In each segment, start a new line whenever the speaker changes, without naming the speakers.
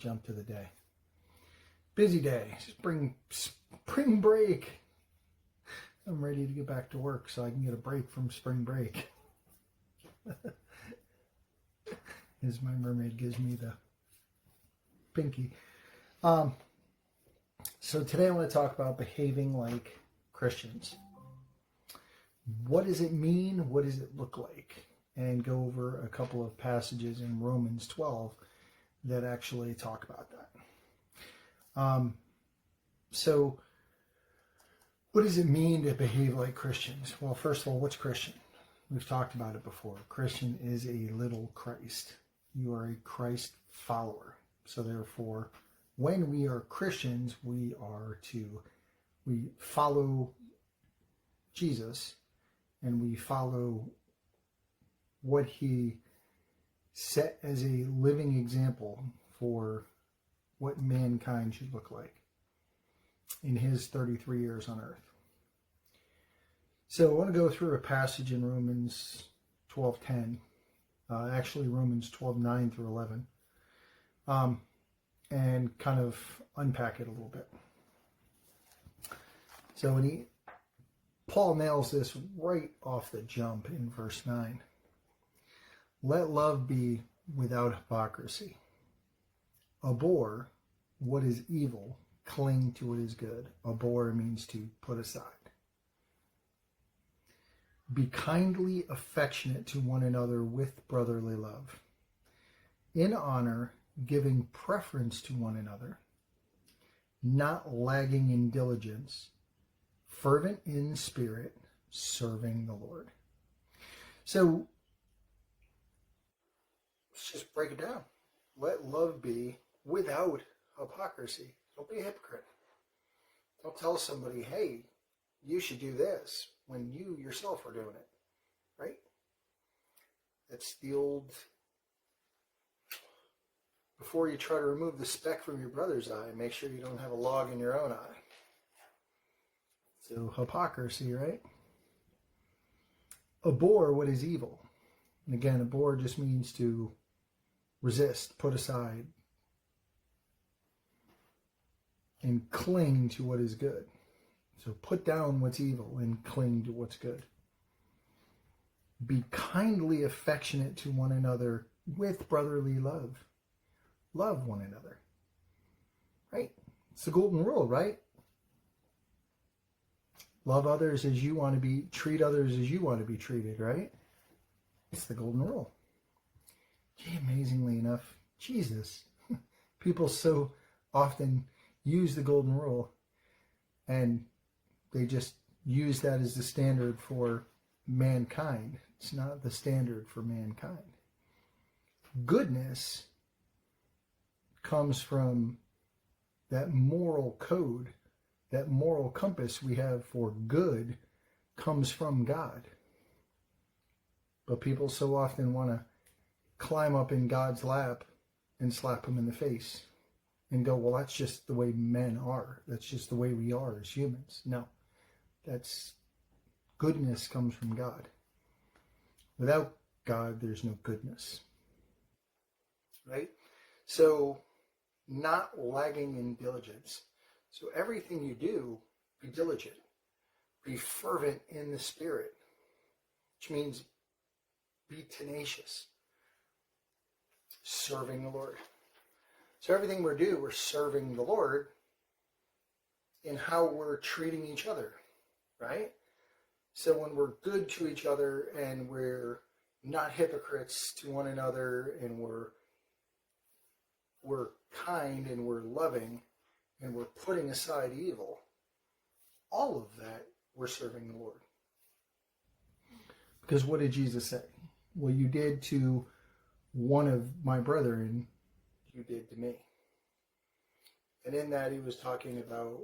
jump to the day. Busy day, spring break. I'm ready to get back to work so I can get a break from spring break. As my mermaid gives me the pinky. So today I want to talk about behaving like Christians. What does it mean? What does it look like? And go over a couple of passages in Romans 12 that actually talk about that. So what does it mean to behave like Christians? Well, first of all, what's Christian? We've talked about it before. Christian is a little Christ. You are a Christ follower. So therefore, when we are Christians, we follow Jesus and we follow what he set as a living example for what mankind should look like in his 33 years on earth. So I want to go through a passage in Romans 12:10, actually Romans 12:9 through 11, and kind of unpack it a little bit. So Paul nails this right off the jump in verse 9. Let love be without hypocrisy. Abhor what is evil, cling to what is good. Abhor means to put aside. Be kindly affectionate to one another with brotherly love. In honor, giving preference to one another, not lagging in diligence, fervent in spirit, serving the Lord. So, let's just break it down. Let love be without hypocrisy. Don't be a hypocrite. Don't tell somebody, hey, you should do this when you yourself are doing it, right? That's the old, before you try to remove the speck from your brother's eye, make sure you don't have a log in your own eye. So hypocrisy, right? Abhor what is evil. And again, abhor just means to resist, put aside, and cling to what is good. So put down what's evil and cling to what's good. Be kindly affectionate to one another with brotherly love. Love one another. Right? It's the golden rule, right? Love others as you want to be, treat others as you want to be treated, right? It's the golden rule. Gee, amazingly enough, Jesus. People so often use the golden rule and they just use that as the standard for mankind. It's not the standard for mankind. Goodness comes from that moral code, that moral compass we have for good comes from God. But people so often want to climb up in God's lap and slap him in the face and go, well, that's just the way men are. That's just the way we are as humans. No, goodness comes from God. Without God, there's no goodness. Right? So, not lagging in diligence. So everything you do, be diligent. Be fervent in the Spirit, which means be tenacious. Serving the Lord. So everything we're serving the Lord in how we're treating each other, right? So when we're good to each other and we're not hypocrites to one another and we're kind and we're loving and we're putting aside evil, all of that we're serving the Lord. Because what did Jesus say? Well, you did to one of my brethren, you did to me. And in that he was talking about,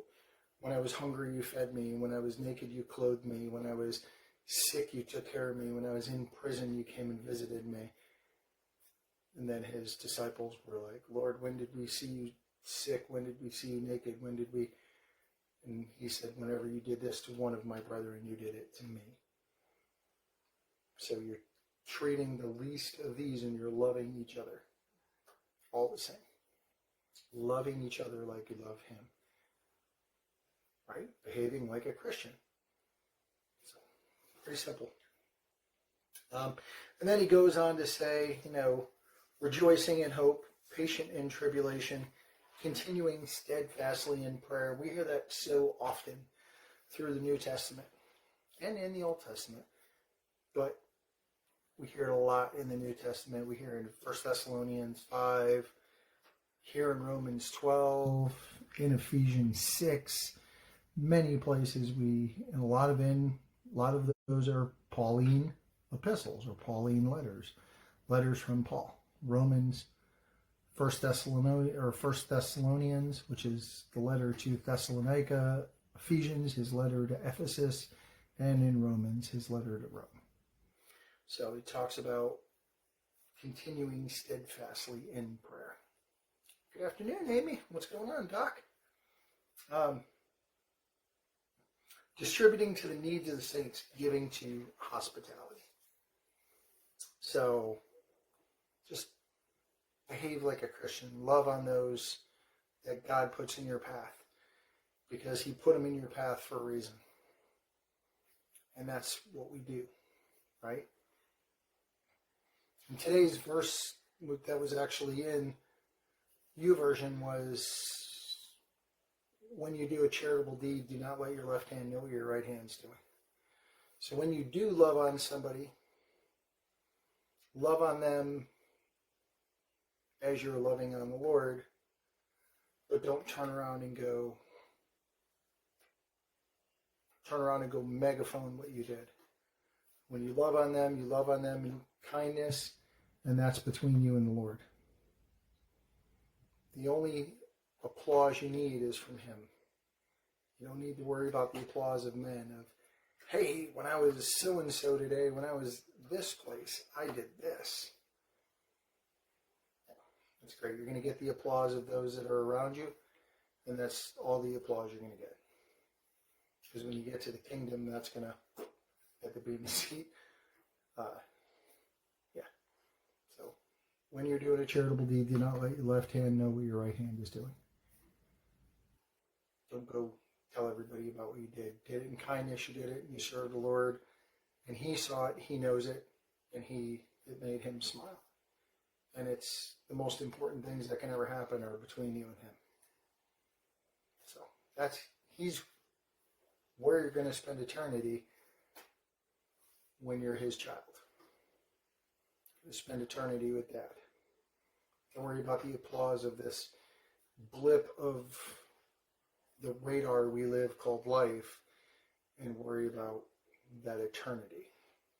when I was hungry, you fed me. When I was naked, you clothed me. When I was sick, you took care of me. When I was in prison, you came and visited me. And then his disciples were like, Lord, when did we see you sick? When did we see you naked? When did we? And he said, whenever you did this to one of my brethren, you did it to me. So you're treating the least of these and you're loving each other. All the same. loving each other like you love him, right? Behaving like a Christian. So, pretty simple. And then he goes on to say, rejoicing in hope, patient in tribulation, continuing steadfastly in prayer. We hear that so often through the New Testament and in the Old Testament, but we hear it a lot in the New Testament. We hear it in 1 Thessalonians 5, here in Romans 12, in Ephesians 6, many places a lot of those are Pauline epistles or Pauline letters from Paul. Romans, 1 Thessalonians, which is the letter to Thessalonica, Ephesians, his letter to Ephesus, and in Romans, his letter to Rome. So he talks about continuing steadfastly in prayer. Good afternoon, Amy. What's going on, Doc? Distributing to the needs of the saints, giving to hospitality. So just behave like a Christian. Love on those that God puts in your path, because he put them in your path for a reason. And that's what we do, right? And today's verse that was actually in YouVersion was, when you do a charitable deed, do not let your left hand know what your right hand's doing. So when you do love on somebody, love on them as you're loving on the Lord, but don't turn around and go megaphone what you did. When you love on them in kindness, and that's between you and the Lord. The only applause you need is from him. You don't need to worry about the applause of men, of, hey, when I was so-and-so today, when I was this place, I did this. That's great. You're going to get the applause of those that are around you, and that's all the applause you're going to get. Because when you get to the kingdom, that's going to get the bema seat. So when you're doing a charitable deed, do not let your left hand know what your right hand is doing. Don't go tell everybody about what you did. Did it in kindness, you did it, and you served the Lord, and he saw it, he knows it, and it made him smile. And it's the most important things that can ever happen are between you and him. So he's where you're going to spend eternity when you're his child. You spend eternity with Dad. Don't worry about the applause of this blip of the radar we live called life, and worry about that eternity.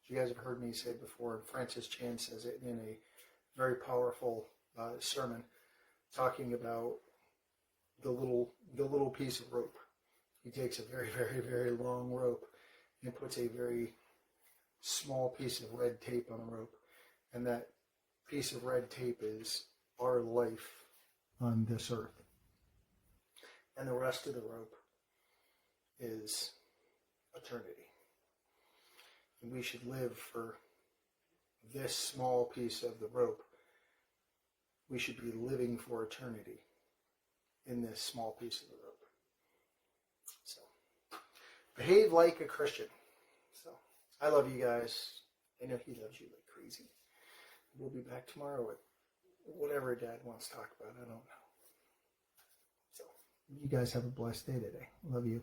You guys have heard me say it before, and Francis Chan says it in a very powerful sermon, talking about the little piece of rope. He takes a very, very, very long rope and puts a very small piece of red tape on a rope, and that piece of red tape is our life on this earth. And the rest of the rope is eternity. And we should live for this small piece of the rope. We should be living for eternity in this small piece of the rope. So, behave like a Christian. So, I love you guys. I know he loves you like crazy. We'll be back tomorrow with whatever Dad wants to talk about. I don't know. So, you guys have a blessed day today. Love you.